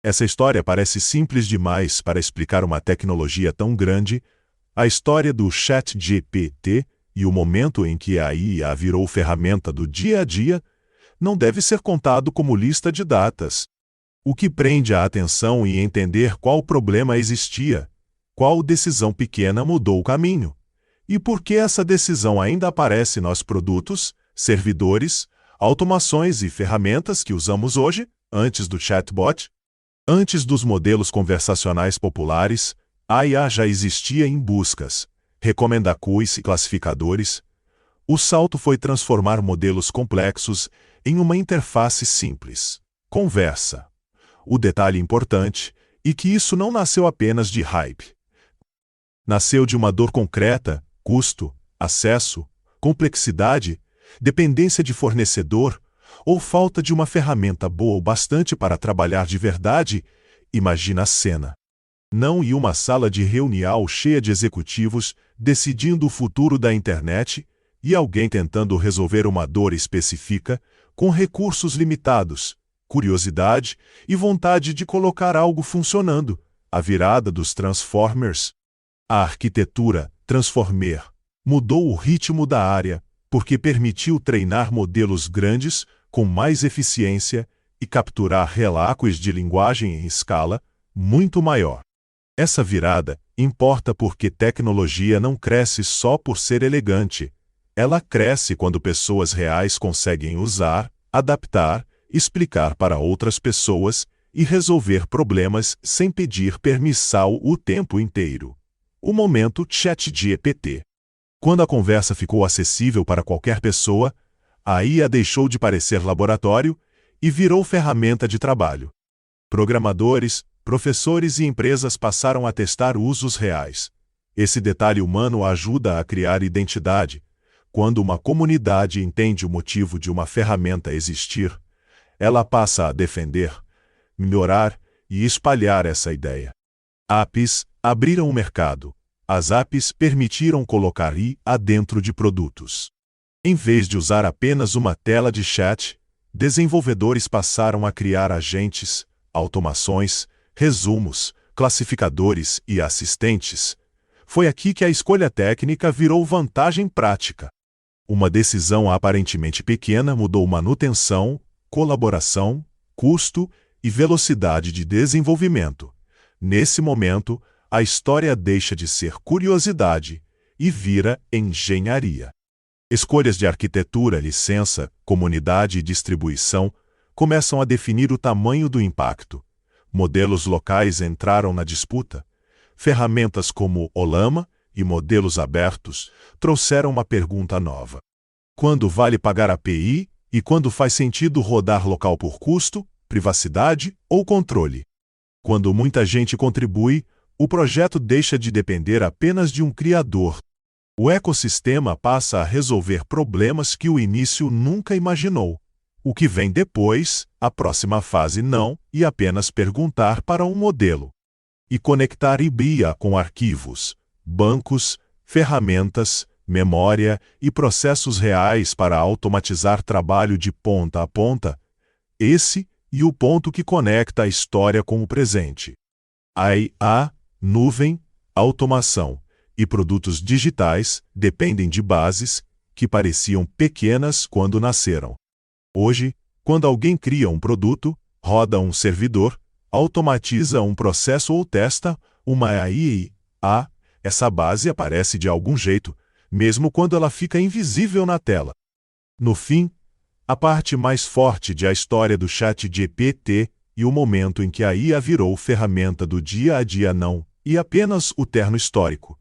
Essa história parece simples demais para explicar uma tecnologia tão grande. A história do ChatGPT e o momento em que a IA virou ferramenta do dia a dia não deve ser contado como lista de datas. O que prende a atenção é entender qual problema existia, qual decisão pequena mudou o caminho, e por que essa decisão ainda aparece nos produtos, servidores, automações e ferramentas que usamos hoje, antes do chatbot. Antes dos modelos conversacionais populares, a IA já existia em buscas, recomendacus e classificadores. O salto foi transformar modelos complexos em uma interface simples. Conversa. O detalhe importante é que isso não nasceu apenas de hype. Nasceu de uma dor concreta, custo, acesso, complexidade, dependência de fornecedor ou falta de uma ferramenta boa o bastante para trabalhar de verdade. Imagina a cena. Não em uma sala de reunião cheia de executivos decidindo o futuro da internet e alguém tentando resolver uma dor específica com recursos limitados, curiosidade e vontade de colocar algo funcionando. A virada dos Transformers. A arquitetura Transformer mudou o ritmo da área porque permitiu treinar modelos grandes com mais eficiência e capturar relatos de linguagem em escala muito maior. Essa virada importa porque tecnologia não cresce só por ser elegante. Ela cresce quando pessoas reais conseguem usar, adaptar, explicar para outras pessoas e resolver problemas sem pedir permissão o tempo inteiro. O momento ChatGPT. Quando a conversa ficou acessível para qualquer pessoa, a IA deixou de parecer laboratório e virou ferramenta de trabalho. Programadores, professores e empresas passaram a testar usos reais. Esse detalhe humano ajuda a criar identidade. Quando uma comunidade entende o motivo de uma ferramenta existir, ela passa a defender, melhorar e espalhar essa ideia. APIs abriram o mercado. As APIs permitiram colocar IA dentro de produtos. Em vez de usar apenas uma tela de chat, desenvolvedores passaram a criar agentes, automações, resumos, classificadores e assistentes. Foi aqui que a escolha técnica virou vantagem prática. Uma decisão aparentemente pequena mudou manutenção, colaboração, custo e velocidade de desenvolvimento. Nesse momento, a história deixa de ser curiosidade e vira engenharia. Escolhas de arquitetura, licença, comunidade e distribuição começam a definir o tamanho do impacto. Modelos locais entraram na disputa. Ferramentas como Ollama e modelos abertos trouxeram uma pergunta nova. Quando vale pagar API e quando faz sentido rodar local por custo, privacidade ou controle? Quando muita gente contribui, o projeto deixa de depender apenas de um criador. O ecossistema passa a resolver problemas que o início nunca imaginou. O que vem depois, a próxima fase não, e apenas perguntar para um modelo. E conectar IA com arquivos, bancos, ferramentas, memória e processos reais para automatizar trabalho de ponta a ponta. Esse é o ponto que conecta a história com o presente. A IA, nuvem, automação e produtos digitais dependem de bases que pareciam pequenas quando nasceram. Hoje, quando alguém cria um produto, roda um servidor, automatiza um processo ou testa uma AI, essa base aparece de algum jeito, mesmo quando ela fica invisível na tela. No fim, a parte mais forte da história do ChatGPT e o momento em que a IA virou ferramenta do dia a dia não, e apenas o terno histórico.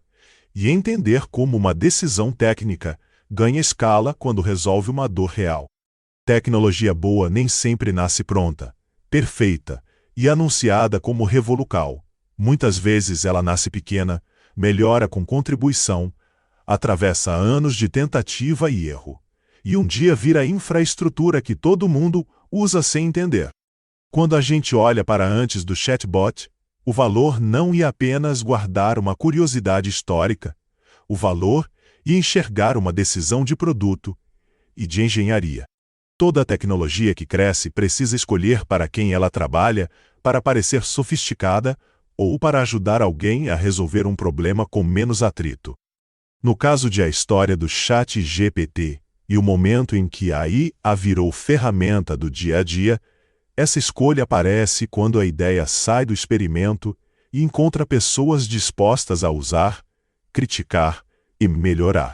E entender como uma decisão técnica ganha escala quando resolve uma dor real. Tecnologia boa nem sempre nasce pronta, perfeita e anunciada como revolucionária. Muitas vezes ela nasce pequena, melhora com contribuição, atravessa anos de tentativa e erro, e um dia vira infraestrutura que todo mundo usa sem entender. Quando a gente olha para antes do chatbot, o valor não é apenas guardar uma curiosidade histórica, o valor é enxergar uma decisão de produto e de engenharia. Toda tecnologia que cresce precisa escolher para quem ela trabalha, para parecer sofisticada ou para ajudar alguém a resolver um problema com menos atrito. No caso de A História do ChatGPT e o momento em que a IA virou ferramenta do dia a dia, essa escolha aparece quando a ideia sai do experimento e encontra pessoas dispostas a usar, criticar e melhorar.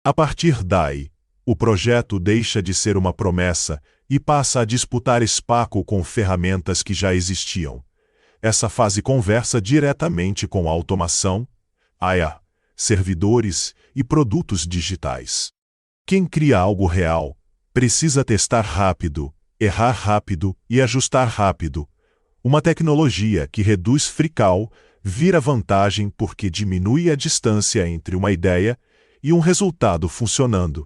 A partir daí, o projeto deixa de ser uma promessa e passa a disputar espaço com ferramentas que já existiam. Essa fase conversa diretamente com a automação, IA, servidores e produtos digitais. Quem cria algo real precisa testar rápido, errar rápido e ajustar rápido. Uma tecnologia que reduz fricção vira vantagem porque diminui a distância entre uma ideia e um resultado funcionando.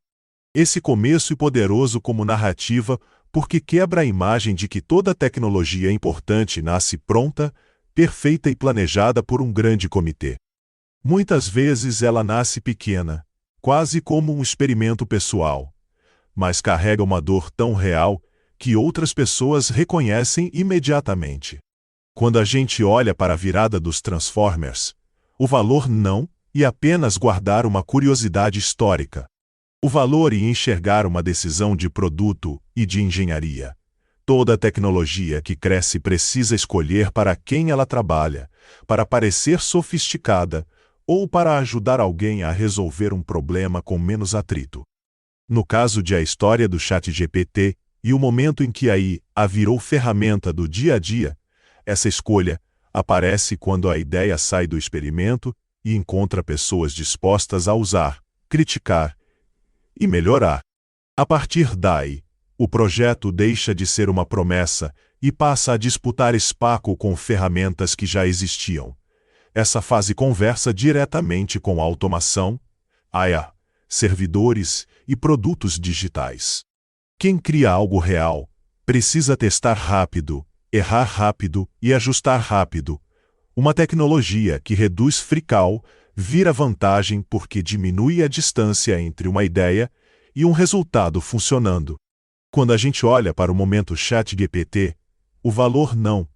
Esse começo é poderoso como narrativa porque quebra a imagem de que toda tecnologia importante nasce pronta, perfeita e planejada por um grande comitê. Muitas vezes ela nasce pequena, quase como um experimento pessoal, mas carrega uma dor tão real que outras pessoas reconhecem imediatamente. Quando a gente olha para a virada dos Transformers, o valor não é apenas guardar uma curiosidade histórica. O valor é enxergar uma decisão de produto e de engenharia. Toda tecnologia que cresce precisa escolher para quem ela trabalha, para parecer sofisticada ou para ajudar alguém a resolver um problema com menos atrito. No caso de A História do ChatGPT e o momento em que a IA virou ferramenta do dia a dia, essa escolha aparece quando a ideia sai do experimento e encontra pessoas dispostas a usar, criticar e melhorar. A partir daí, o projeto deixa de ser uma promessa e passa a disputar espaço com ferramentas que já existiam. Essa fase conversa diretamente com a automação, IA, servidores e produtos digitais. Quem cria algo real precisa testar rápido, errar rápido e ajustar rápido. Uma tecnologia que reduz fricção vira vantagem porque diminui a distância entre uma ideia e um resultado funcionando. Quando a gente olha para o momento ChatGPT, o valor não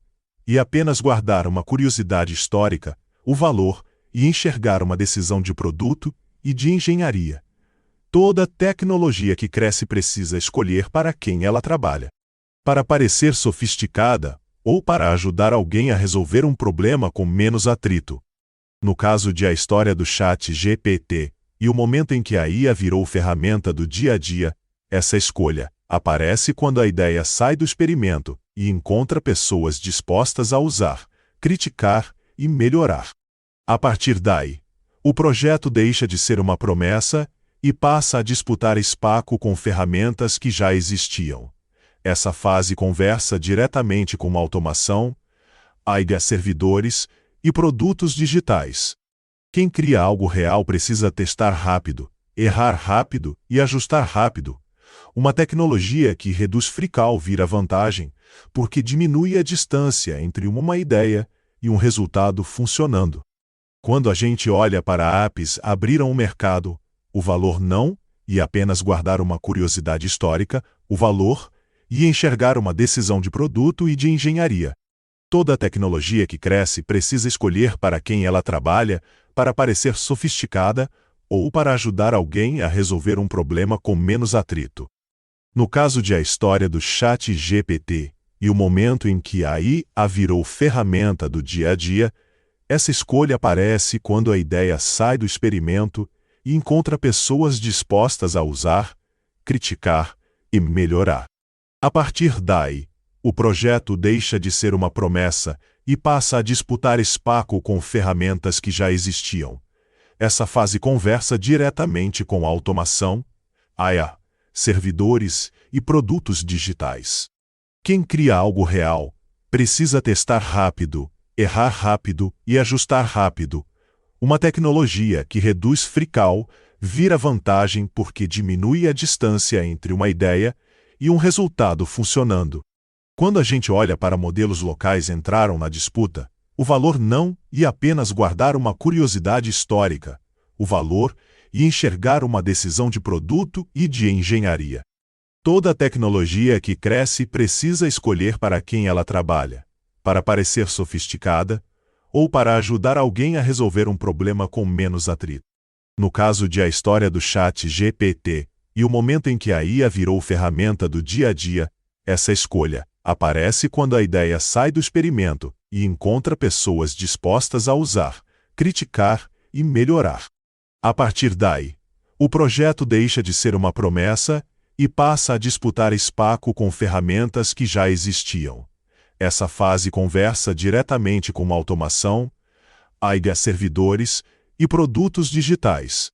é apenas guardar uma curiosidade histórica, o valor e enxergar uma decisão de produto e de engenharia. Toda tecnologia que cresce precisa escolher para quem ela trabalha. Para parecer sofisticada ou para ajudar alguém a resolver um problema com menos atrito. No caso de A História do ChatGPT e o momento em que a IA virou ferramenta do dia a dia, essa escolha aparece quando a ideia sai do experimento e encontra pessoas dispostas a usar, criticar e melhorar. A partir daí, o projeto deixa de ser uma promessa e passa a disputar espaço com ferramentas que já existiam. Essa fase conversa diretamente com a automação, IA, servidores e produtos digitais. Quem cria algo real precisa testar rápido, errar rápido e ajustar rápido. Uma tecnologia que reduz fricção vira vantagem, porque diminui a distância entre uma ideia e um resultado funcionando. Quando a gente olha para apps abriram o mercado, o valor não é apenas guardar uma curiosidade histórica, o valor e enxergar uma decisão de produto e de engenharia. Toda tecnologia que cresce precisa escolher para quem ela trabalha, para parecer sofisticada ou para ajudar alguém a resolver um problema com menos atrito. No caso de A História do ChatGPT e o momento em que a IA virou ferramenta do dia a dia, essa escolha aparece quando a ideia sai do experimento e encontra pessoas dispostas a usar, criticar e melhorar. A partir daí, o projeto deixa de ser uma promessa e passa a disputar espaço com ferramentas que já existiam. Essa fase conversa diretamente com a automação, IA, servidores e produtos digitais. Quem cria algo real precisa testar rápido, errar rápido e ajustar rápido. Uma tecnologia que reduz fricção vira vantagem porque diminui a distância entre uma ideia e um resultado funcionando. Quando a gente olha para modelos locais entraram na disputa, o valor não é apenas guardar uma curiosidade histórica, o valor e enxergar uma decisão de produto e de engenharia. Toda tecnologia que cresce precisa escolher para quem ela trabalha, para parecer sofisticada, ou para ajudar alguém a resolver um problema com menos atrito. No caso de A História do ChatGPT e o momento em que a IA virou ferramenta do dia a dia, essa escolha aparece quando a ideia sai do experimento e encontra pessoas dispostas a usar, criticar e melhorar. A partir daí, o projeto deixa de ser uma promessa e passa a disputar espaço com ferramentas que já existiam. Essa fase conversa diretamente com a automação, IA servidores e produtos digitais.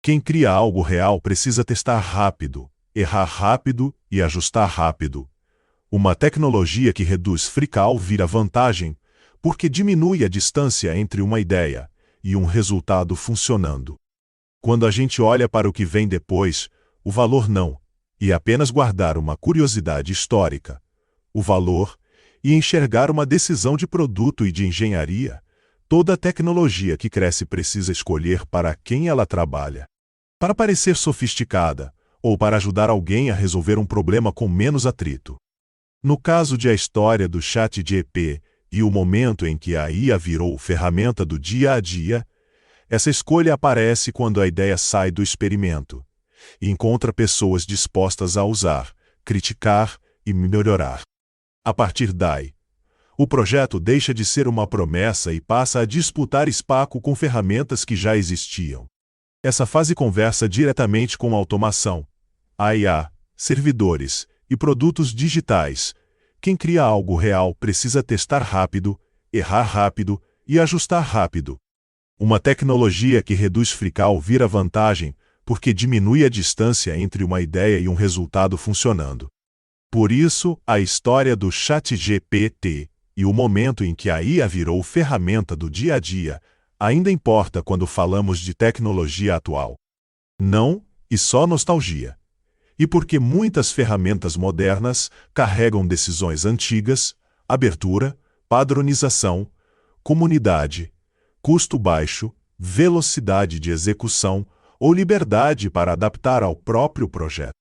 Quem cria algo real precisa testar rápido, errar rápido e ajustar rápido. Uma tecnologia que reduz fricção vira vantagem, porque diminui a distância entre uma ideia e um resultado funcionando. Quando a gente olha para o que vem depois, o valor não, e apenas guardar uma curiosidade histórica. O valor e enxergar uma decisão de produto e de engenharia. Toda tecnologia que cresce precisa escolher para quem ela trabalha. Para parecer sofisticada, ou para ajudar alguém a resolver um problema com menos atrito. No caso de A História do ChatGPT e o momento em que a IA virou ferramenta do dia a dia, essa escolha aparece quando a ideia sai do experimento e encontra pessoas dispostas a usar, criticar e melhorar. A partir daí, o projeto deixa de ser uma promessa e passa a disputar espaço com ferramentas que já existiam. Essa fase conversa diretamente com a automação, a IA, servidores e produtos digitais. Quem cria algo real precisa testar rápido, errar rápido e ajustar rápido. Uma tecnologia que reduz fricção vira vantagem, porque diminui a distância entre uma ideia e um resultado funcionando. Por isso, a história do ChatGPT e o momento em que a IA virou ferramenta do dia a dia ainda importa quando falamos de tecnologia atual. Não, e só nostalgia. E porque muitas ferramentas modernas carregam decisões antigas, abertura, padronização, comunidade, custo baixo, velocidade de execução ou liberdade para adaptar ao próprio projeto.